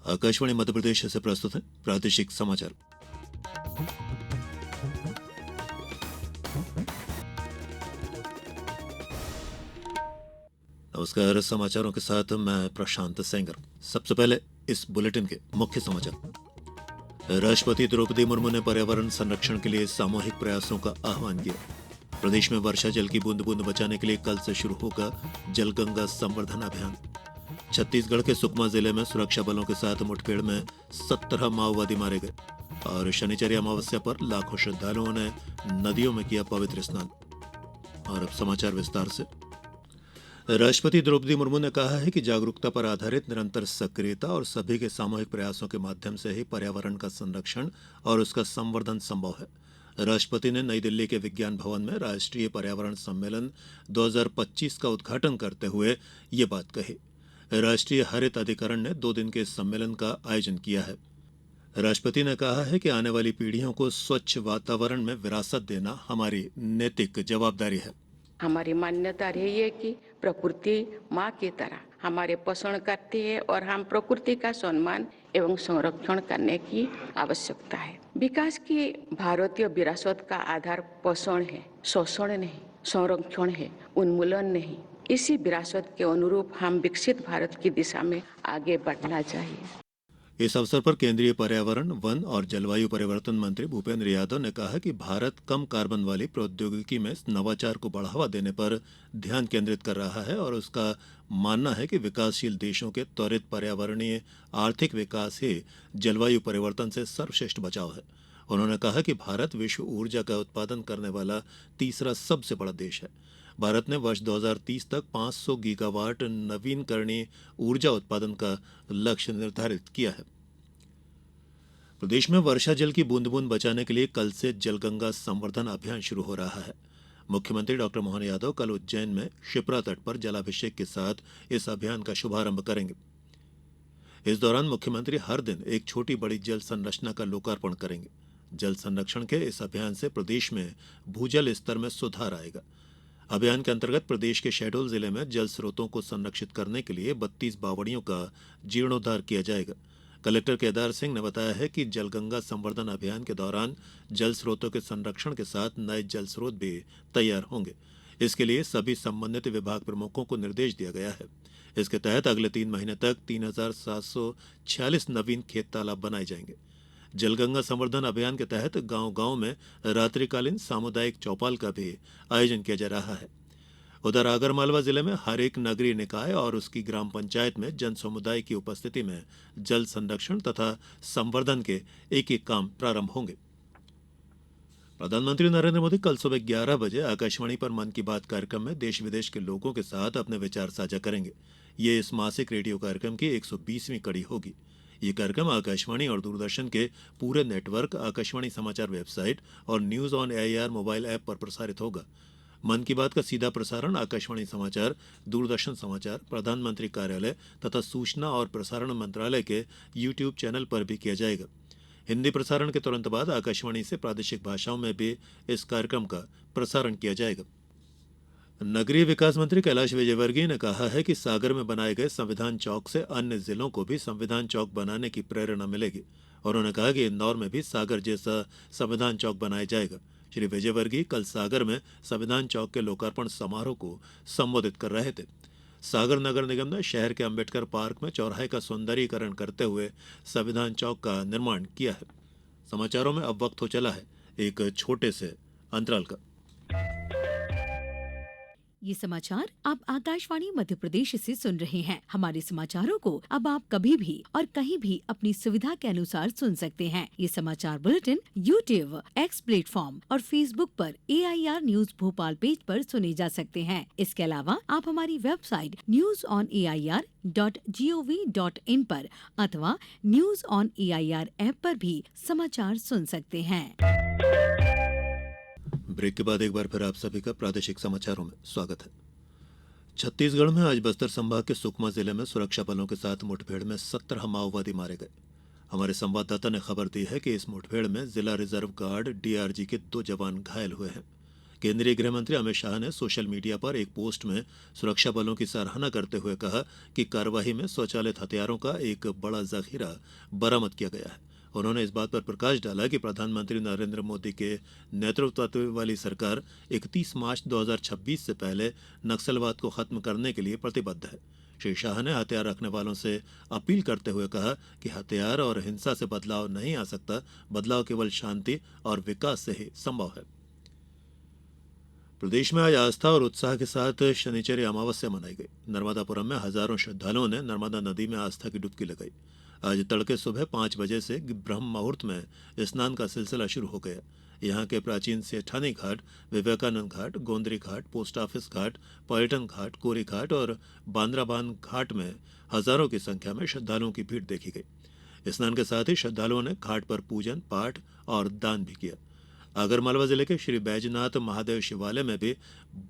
आकाशवाणी मध्य प्रदेश से प्रस्तुत है प्रादेशिक समाचार। नमस्कार, समाचारों के साथ मैं प्रशांत सेंगर। सबसे पहले इस बुलेटिन के मुख्य समाचार। राष्ट्रपति द्रौपदी मुर्मू ने पर्यावरण संरक्षण के लिए सामूहिक प्रयासों का आह्वान किया। प्रदेश में वर्षा जल की बूंद बूंद बचाने के लिए कल से शुरू होगा जलगंगा संवर्धन अभियान। छत्तीसगढ़ के सुकमा जिले में सुरक्षा बलों के साथ मुठभेड़ में 17 माओवादी मारे गए। और शनिचरी अमावस्या पर लाखों श्रद्धालुओं ने नदियों में किया पवित्र स्नान। और अब समाचार विस्तार से। राष्ट्रपति द्रौपदी मुर्मू ने कहा है कि जागरूकता पर आधारित निरंतर सक्रियता और सभी के सामूहिक प्रयासों के माध्यम से ही पर्यावरण का संरक्षण और उसका संवर्धन संभव है। राष्ट्रपति ने नई दिल्ली के विज्ञान भवन में राष्ट्रीय पर्यावरण सम्मेलन 2025 का उद्घाटन करते हुए ये बात कही। राष्ट्रीय हरित अधिकरण ने 2 दिन के इस सम्मेलन का आयोजन किया है। राष्ट्रपति ने कहा है कि आने वाली पीढ़ियों को स्वच्छ वातावरण में विरासत देना हमारी नैतिक जवाबदारी है। हमारी मान्यता रही है कि प्रकृति माँ की तरह हमारे पोषण करती है और हम प्रकृति का सम्मान एवं संरक्षण करने की आवश्यकता है। विकास की भारतीय विरासत का आधार पोषण है, शोषण नहीं, संरक्षण है, उन्मूलन नहीं। इसी विरासत के अनुरूप हम विकसित भारत की दिशा में आगे बढ़ना चाहिए। इस अवसर पर केंद्रीय पर्यावरण, वन और जलवायु परिवर्तन मंत्री भूपेंद्र यादव ने कहा कि भारत कम कार्बन वाली प्रौद्योगिकी में नवाचार को बढ़ावा देने पर ध्यान केंद्रित कर रहा है और उसका मानना है कि विकासशील देशों के त्वरित पर्यावरणीय आर्थिक विकास ही जलवायु परिवर्तन से सर्वश्रेष्ठ बचाव है। उन्होंने कहा कि भारत विश्व ऊर्जा का उत्पादन करने वाला तीसरा सबसे बड़ा देश है। भारत ने वर्ष 2030 तक 500 गीगावाट नवीनकरणीय ऊर्जा उत्पादन का लक्ष्य निर्धारित किया है। प्रदेश में वर्षा जल की बूंद बूंद बचाने के लिए कल से जलगंगा संवर्धन अभियान शुरू हो रहा है। मुख्यमंत्री डॉक्टर मोहन यादव कल उज्जैन में शिप्रा तट पर जलाभिषेक के साथ इस अभियान का शुभारंभ करेंगे। इस दौरान मुख्यमंत्री हर दिन एक छोटी बड़ी जल संरचना का लोकार्पण करेंगे। जल संरक्षण के इस अभियान से प्रदेश में भूजल स्तर में सुधार आएगा। अभियान के अंतर्गत प्रदेश के शहडोल जिले में जल स्रोतों को संरक्षित करने के लिए 32 बावड़ियों का जीर्णोद्धार किया जाएगा। कलेक्टर केदार सिंह ने बताया है कि जलगंगा संवर्धन अभियान के दौरान जल स्रोतों के संरक्षण के साथ नए जल स्रोत भी तैयार होंगे। इसके लिए सभी संबंधित विभाग प्रमुखों को निर्देश दिया गया है। इसके तहत अगले 3 महीने तक 3746 नवीन खेत तालाब बनाए जाएंगे। जलगंगा संवर्धन अभियान के तहत गांव-गांव में रात्रिकालीन सामुदायिक चौपाल का भी आयोजन किया जा रहा है। उधर आगरमालवा जिले में हर एक नगरीय निकाय और उसकी ग्राम पंचायत में जन समुदाय की उपस्थिति में जल संरक्षण तथा संवर्धन के एक-एक काम प्रारंभ होंगे। प्रधानमंत्री नरेंद्र मोदी कल सुबह 11 बजे आकाशवाणी पर मन की बात कार्यक्रम में देश विदेश के लोगों के साथ अपने विचार साझा करेंगे। ये इस मासिक रेडियो कार्यक्रम की 120वीं कड़ी होगी। ये कार्यक्रम आकाशवाणी और दूरदर्शन के पूरे नेटवर्क, आकाशवाणी समाचार वेबसाइट और news on AIR mobile app पर प्रसारित होगा। मन की बात का सीधा प्रसारण आकाशवाणी समाचार, दूरदर्शन समाचार, प्रधानमंत्री कार्यालय तथा सूचना और प्रसारण मंत्रालय के यूट्यूब चैनल पर भी किया जाएगा। हिंदी प्रसारण के तुरंत बाद आकाशवाणी से प्रादेशिक भाषाओं में भी इस कार्यक्रम का प्रसारण किया जाएगा। नगरीय विकास मंत्री कैलाश विजयवर्गीय ने कहा है कि सागर में बनाए गए संविधान चौक से अन्य जिलों को भी संविधान चौक बनाने की प्रेरणा मिलेगी। उन्होंने कहा कि इंदौर में भी सागर जैसा संविधान चौक बनाया जाएगा। श्री विजयवर्गीय कल सागर में संविधान चौक के लोकार्पण समारोह को संबोधित कर रहे थे। सागर नगर निगम ने शहर के अंबेडकर पार्क में चौराहे का सौंदर्यीकरण करते हुए संविधान चौक का निर्माण किया है। समाचारों में अब वक्त हो चला है एक छोटे से अंतराल का। ये समाचार आप आकाशवाणी मध्य प्रदेश से सुन रहे हैं। हमारे समाचारों को अब आप कभी भी और कहीं भी अपनी सुविधा के अनुसार सुन सकते हैं। ये समाचार बुलेटिन YouTube, X प्लेटफॉर्म और Facebook पर AIR न्यूज भोपाल पेज पर सुने जा सकते हैं। इसके अलावा आप हमारी वेबसाइट newsonair.gov.in पर अथवा न्यूज ऑन AIR ऐप पर भी समाचार सुन सकते हैं। ब्रेक के बाद एक बार फिर आप सभी का प्रादेशिक समाचारों में स्वागत है। छत्तीसगढ़ में आज बस्तर संभाग के सुकमा जिले में सुरक्षा बलों के साथ मुठभेड़ में 17 माओवादी मारे गए। हमारे संवाददाता ने खबर दी है कि इस मुठभेड़ में जिला रिजर्व गार्ड DRG के 2 जवान घायल हुए हैं। केंद्रीय गृह मंत्री अमित शाह ने सोशल मीडिया पर एक पोस्ट में सुरक्षा बलों की सराहना करते हुए कहा कि कार्यवाही में स्वचालित हथियारों का एक बड़ा जखीरा बरामद किया गया है। उन्होंने इस बात पर प्रकाश डाला कि प्रधानमंत्री नरेंद्र मोदी के नेतृत्व वाली सरकार 31 मार्च 2026 से पहले नक्सलवाद को खत्म करने के लिए प्रतिबद्ध है। श्री शाह ने हथियार रखने वालों से अपील करते हुए कहा कि हथियार और हिंसा से बदलाव नहीं आ सकता, बदलाव केवल शांति और विकास से ही संभव है। प्रदेश में आज आस्था और उत्साह के साथ शनिचरी अमावस्या मनाई गई। नर्मदापुरम में हजारों श्रद्धालुओं ने नर्मदा नदी में आस्था की डुबकी लगाई। आज तड़के सुबह 5 बजे से ब्रह्म मुहूर्त में स्नान का सिलसिला शुरू हो गया। यहाँ के प्राचीन सेठानी घाट, विवेकानंद घाट, गोंदरी घाट, पोस्ट ऑफिस घाट, पर्यटन घाट, कोरी घाट और बांद्राबान घाट में हजारों की संख्या में श्रद्धालुओं की भीड़ देखी गई। स्नान के साथ ही श्रद्धालुओं ने घाट पर पूजन, पाठ और दान भी किया। आगरमालवा जिले के श्री बैजनाथ महादेव शिवालय में भी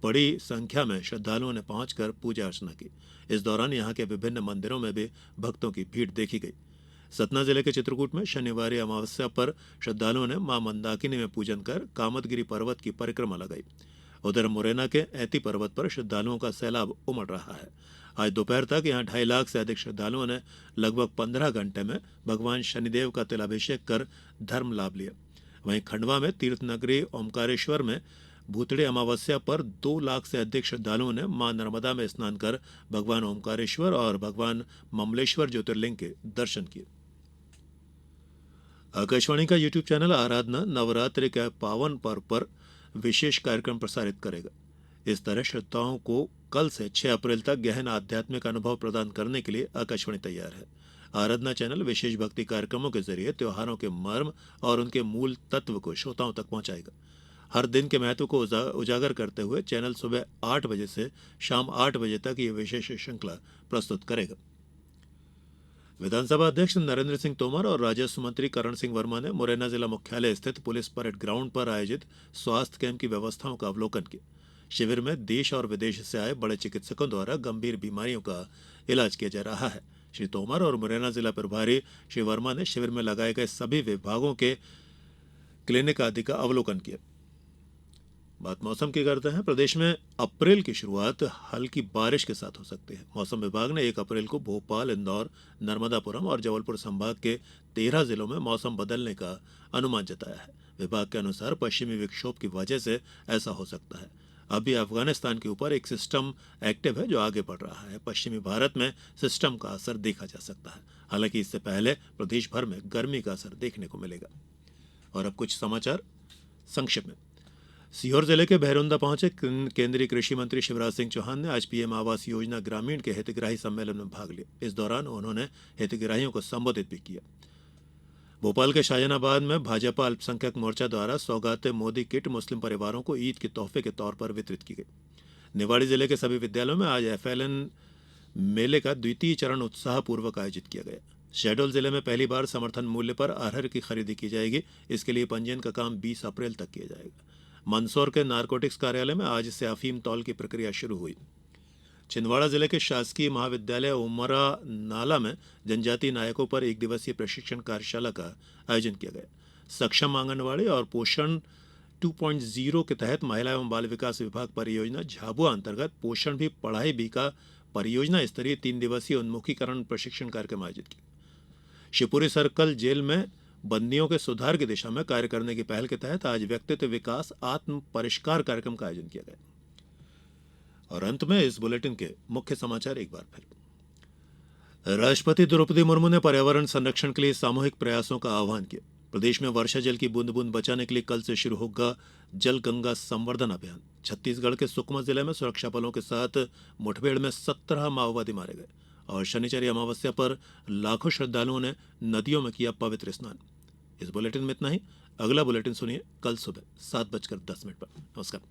बड़ी संख्या में श्रद्धालुओं ने पहुंचकर पूजा अर्चना की। इस दौरान यहाँ के विभिन्न मंदिरों में भी भक्तों की भीड़ देखी गई। सतना जिले के चित्रकूट में शनिवार अमावस्या पर श्रद्धालुओं ने मां मंदाकिनी में पूजन कर कामदगिरी पर्वत की परिक्रमा लगाई। उधर मुरैना के ऐती पर्वत पर श्रद्धालुओं का सैलाब उमड़ रहा है। आज दोपहर तक यहाँ 2.5 लाख से अधिक श्रद्धालुओं ने लगभग 15 घंटे में भगवान शनिदेव का तिलाभिषेक कर धर्म लाभ लिया। वहीं खंडवा में तीर्थ नगरी ओमकारेश्वर में भूतड़ी अमावस्या पर 2 लाख से अधिक श्रद्धालुओं ने मां नर्मदा में स्नान कर भगवान ओमकारेश्वर और भगवान ममलेश्वर ज्योतिर्लिंग के दर्शन किए। आकाशवाणी का यूट्यूब चैनल आराधना नवरात्रि के पावन पर्व पर विशेष कार्यक्रम प्रसारित करेगा। इस तरह श्रोताओं को कल से 6 अप्रैल तक गहन आध्यात्मिक अनुभव प्रदान करने के लिए आकाशवाणी तैयार है। आराधना चैनल विशेष भक्ति कार्यक्रमों के जरिए त्योहारों के मर्म और उनके मूल तत्व को श्रोताओं तक पहुंचाएगा। हर दिन के महत्व को उजागर करते हुए चैनल सुबह 8 बजे से शाम 8 बजे तक ये विशेष श्रृंखला प्रस्तुत करेगा। विधानसभा अध्यक्ष नरेंद्र सिंह तोमर और राजस्व मंत्री करण सिंह वर्मा ने मुरैना जिला मुख्यालय स्थित पुलिस परेड ग्राउंड पर आयोजित स्वास्थ्य कैंप की व्यवस्थाओं का अवलोकन किया। शिविर में देश और विदेश से आए बड़े चिकित्सकों द्वारा गंभीर बीमारियों का इलाज किया जा रहा है। श्री तोमर और मुरैना जिला प्रभारी श्री वर्मा ने शिविर में लगाए गए सभी विभागों के क्लिनिक आदि का अवलोकन किया। बात मौसम की करते हैं। प्रदेश में अप्रैल की शुरुआत हल्की बारिश के साथ हो सकती है। मौसम विभाग ने 1 अप्रैल को भोपाल, इंदौर, नर्मदापुरम और जबलपुर संभाग के 13 जिलों में मौसम बदलने का अनुमान जताया है। विभाग के अनुसार पश्चिमी विक्षोभ की वजह से ऐसा हो सकता है। अभी अफगानिस्तान के ऊपर एक सिस्टम एक्टिव है जो आगे बढ़ रहा है। पश्चिमी भारत में सिस्टम का असर देखा जा सकता है। हालांकि इससे पहले प्रदेश भर में गर्मी का असर देखने को मिलेगा। और अब कुछ समाचार संक्षिप्त में। सीहोर जिले के भैरुंदा पहुंचे केंद्रीय कृषि मंत्री शिवराज सिंह चौहान ने आज पीएम आवास योजना ग्रामीण के हितग्राही सम्मेलन में भाग लिया। इस दौरान उन्होंने हितग्राहियों को संबोधित भी किया। भोपाल के शाहजहानाबाद में भाजपा अल्पसंख्यक मोर्चा द्वारा सौगाते मोदी किट मुस्लिम परिवारों को ईद के तोहफे के तौर पर वितरित की गई। निवाड़ी जिले के सभी विद्यालयों में आज FLN मेले का द्वितीय चरण उत्साहपूर्वक आयोजित किया गया। शहडोल जिले में पहली बार समर्थन मूल्य पर अरहर की खरीदी की जाएगी। इसके लिए पंजीयन का काम 20 अप्रैल तक किया जाएगा। मंदसौर के नारकोटिक्स कार्यालय में आज से अफीम तौल की प्रक्रिया शुरू हुई। छिंदवाड़ा जिले के शासकीय महाविद्यालय उमरा नाला में जनजातीय नायकों पर 1 दिवसीय प्रशिक्षण कार्यशाला का आयोजन किया गया। सक्षम आंगनवाड़ी और पोषण 2.0 के तहत महिला एवं बाल विकास विभाग परियोजना झाबुआ अंतर्गत पोषण भी पढ़ाई भी का परियोजना स्तरीय 3 दिवसीय उन्मुखीकरण प्रशिक्षण कार्यक्रम आयोजित किया। शिवपुरी सर्कल जेल में बंदियों के सुधार की दिशा में कार्य करने की पहल के तहत आज व्यक्तित्व विकास आत्म परिष्कार कार्यक्रम का आयोजन किया गया। और अंत में इस बुलेटिन के मुख्य समाचार एक बार फिर। राष्ट्रपति द्रौपदी मुर्मू ने पर्यावरण संरक्षण के लिए सामूहिक प्रयासों का आह्वान किया। प्रदेश में वर्षा जल की बूंद बूंद बचाने के लिए कल से शुरू होगा जल गंगा संवर्धन अभियान। छत्तीसगढ़ के सुकमा जिले में सुरक्षा बलों के साथ मुठभेड़ में 17 माओवादी मारे गए। और शनिचरी अमावस्या पर लाखों श्रद्धालुओं ने नदियों में किया पवित्र स्नान। इस बुलेटिन में इतना ही। अगला बुलेटिन सुनिए कल सुबह 7:10 पर। नमस्कार।